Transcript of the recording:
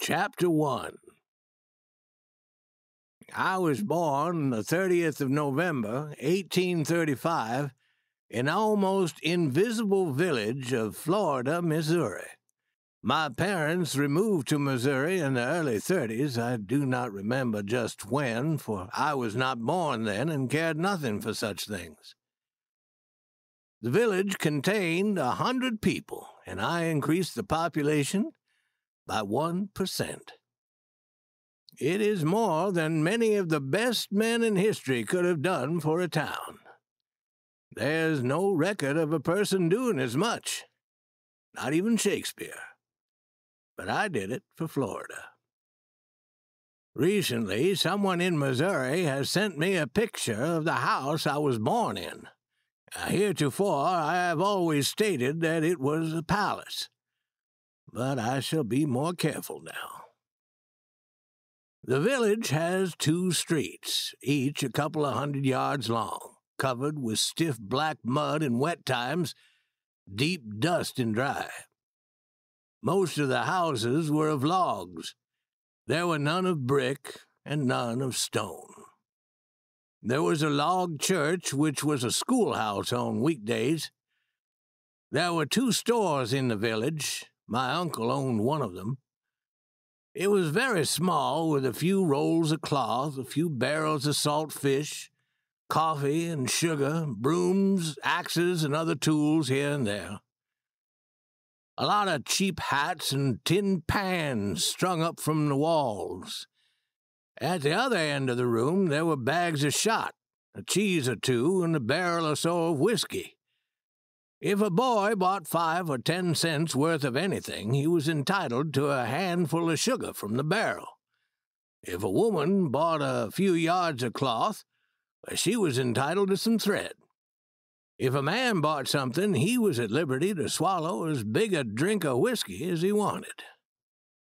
Chapter 1. I was born the 30th of November, 1835, in an almost invisible village of Florida, Missouri. My parents removed to Missouri in the early 30s. I do not remember just when, for I was not born then and cared nothing for such things. The village contained 100 people, and I increased the population by 1%. It is more than many of the best men in history could have done for a town. There's no record of a person doing as much, not even Shakespeare. But I did it for Florida. Recently, someone in Missouri has sent me a picture of the house I was born in. Heretofore, I have always stated that it was a palace, but I shall be more careful now. The village has 2 streets, each a couple of 100 yards long, covered with stiff black mud in wet times, deep dust in dry. Most of the houses were of logs. There were none of brick and none of stone. There was a log church, which was a schoolhouse on weekdays. There were 2 stores in the village. My uncle owned one of them. It was very small, with a few rolls of cloth, a few barrels of salt fish, coffee and sugar, brooms, axes, and other tools here and there. A lot of cheap hats and tin pans strung up from the walls. At the other end of the room there were bags of shot, a cheese or 2, and a barrel or so of whiskey. If a boy bought 5 or 10 cents worth of anything, he was entitled to a handful of sugar from the barrel. If a woman bought a few yards of cloth, she was entitled to some thread. If a man bought something, he was at liberty to swallow as big a drink of whiskey as he wanted.